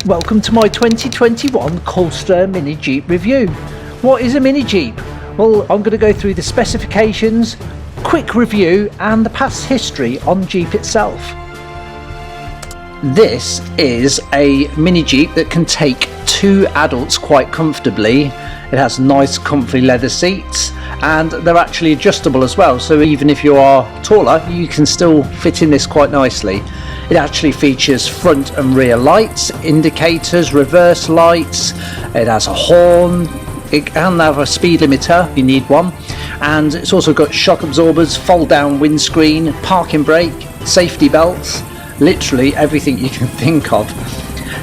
Welcome to my 2021 Coolster Mini Jeep review. What is a Mini Jeep? Well, I'm going to go through the specifications, quick review and the past history on Jeep itself. This is a Mini Jeep that can take two adults quite comfortably. It has nice comfy leather seats and they're actually adjustable as well, so even if you are taller you can still fit in this quite nicely. It actually features front and rear lights, indicators, reverse lights, it has a horn, it can have a speed limiter if you need one, and it's also got shock absorbers, fold down windscreen, parking brake, safety belts, literally everything you can think of.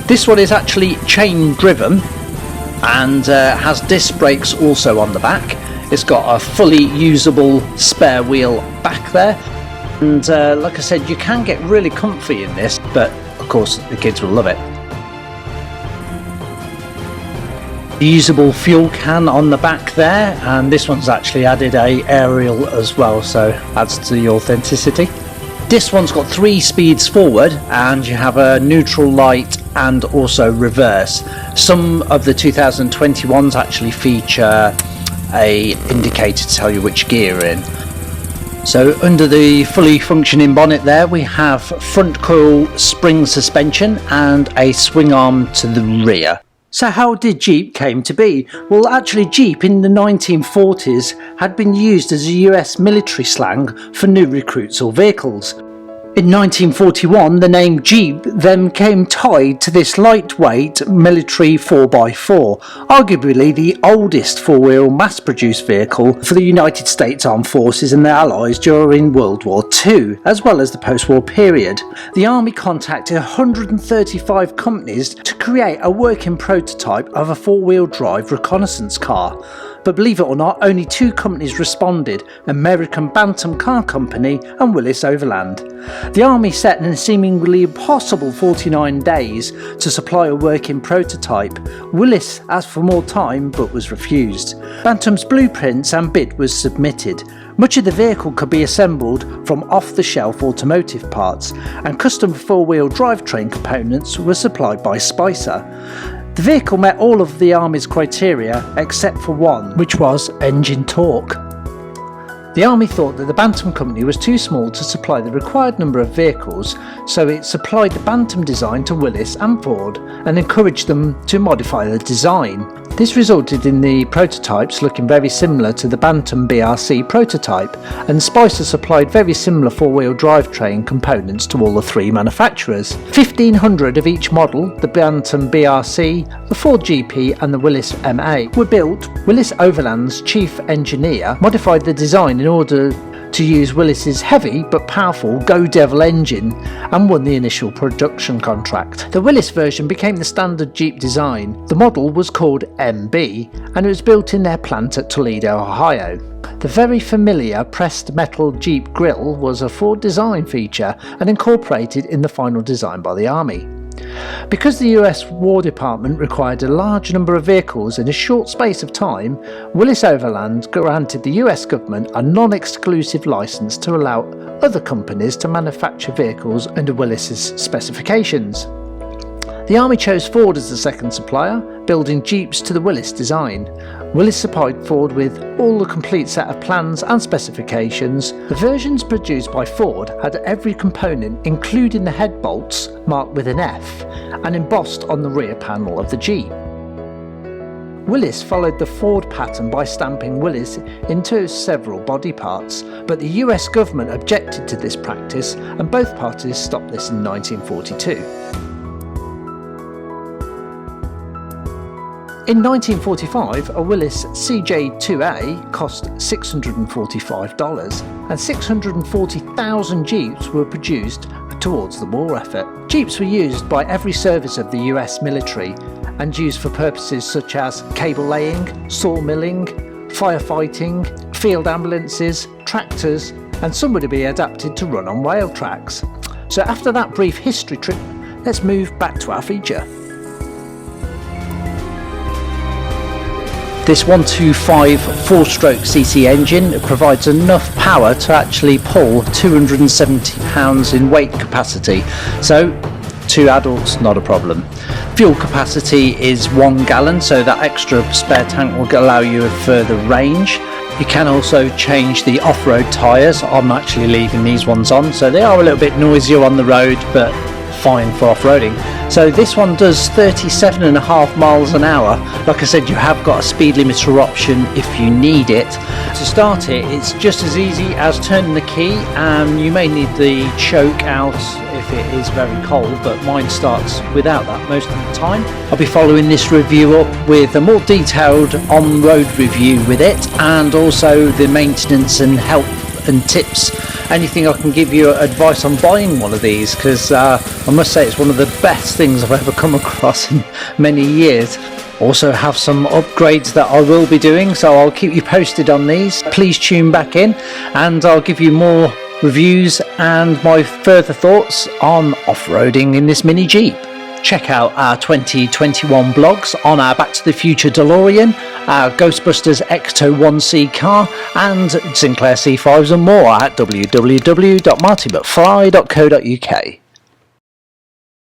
This one is actually chain driven and has disc brakes also on the back. It's got a fully usable spare wheel back there. And like I said, you can get really comfy in this, but of course the kids will love it. The usable fuel can on the back there, and this one's actually added a aerial as well, so adds to the authenticity. This one's got 3 speeds forward, and you have a neutral light and also reverse. Some of the 2021s actually feature a indicator to tell you which gear you're in. So under the fully functioning bonnet there we have front coil spring suspension and a swing arm to the rear. So how did Jeep came to be? Well, actually Jeep in the 1940s had been used as a US military slang for new recruits or vehicles. In 1941 the name Jeep then came tied to this lightweight military 4x4, arguably the oldest four-wheel mass-produced vehicle for the United States Armed Forces and their allies during World War II, as well as the post-war period. The Army contacted 135 companies to create a working prototype of a four-wheel drive reconnaissance car. But believe it or not, only 2 companies responded, American Bantam Car Company and Willys Overland. The Army set in a seemingly impossible 49 days to supply a working prototype. Willys asked for more time but was refused. Bantam's blueprints and bid was submitted. Much of the vehicle could be assembled from off-the-shelf automotive parts, and custom four-wheel drivetrain components were supplied by Spicer. The vehicle met all of the Army's criteria except for one, which was engine torque. The Army thought that the Bantam company was too small to supply the required number of vehicles, so it supplied the Bantam design to Willys and Ford and encouraged them to modify the design. This resulted in the prototypes looking very similar to the Bantam BRC prototype, and Spicer supplied very similar four-wheel drivetrain components to all the 3 manufacturers. 1,500 of each model, the Bantam BRC, the Ford GP and the Willys MA, were built. Willys Overland's chief engineer modified the design in order to use Willys' heavy but powerful Go Devil engine and won the initial production contract. The Willys version became the standard Jeep design. The model was called MB and it was built in their plant at Toledo, Ohio. The very familiar pressed metal Jeep grille was a Ford design feature and incorporated in the final design by the Army. Because the US War Department required a large number of vehicles in a short space of time, Willys Overland granted the US government a non-exclusive license to allow other companies to manufacture vehicles under Willys' specifications. The Army chose Ford as the second supplier, building Jeeps to the Willys design. Willys supplied Ford with all the complete set of plans and specifications. The versions produced by Ford had every component, including the head bolts, marked with an F and embossed on the rear panel of the Jeep. Willys followed the Ford pattern by stamping Willys into several body parts, but the US government objected to this practice and both parties stopped this in 1942. In 1945, a Willys CJ2A cost $645 and 640,000 Jeeps were produced towards the war effort. Jeeps were used by every service of the US military and used for purposes such as cable laying, sawmilling, firefighting, field ambulances, tractors, and some would be adapted to run on rail tracks. So after that brief history trip, let's move back to our feature. This 125 4-stroke CC engine provides enough power to actually pull 270 pounds in weight capacity. So 2 adults, not a problem. Fuel capacity is 1 gallon, so that extra spare tank will allow you a further range. You can also change the off-road tyres. I'm actually leaving these ones on, so they are a little bit noisier on the road, but fine for off-roading. So this one does 37.5 miles an hour. Like I said, you have got a speed limiter option if you need it. To start it, it's just as easy as turning the key, and you may need the choke out if it is very cold, but mine starts without that most of the time. I'll be following this review up with a more detailed on-road review with it, and also the maintenance and help and tips, anything I can give you advice on buying one of these, because I must say it's one of the best things I've ever come across in many years. Also have some upgrades that I will be doing, so I'll keep you posted on these. Please tune back in and I'll give you more reviews and my further thoughts on off-roading in this mini Jeep. Check out our 2021 blogs on our Back to the Future DeLorean, our Ghostbusters Ecto 1C car, and Sinclair C5s and more at www.martymcfly.co.uk.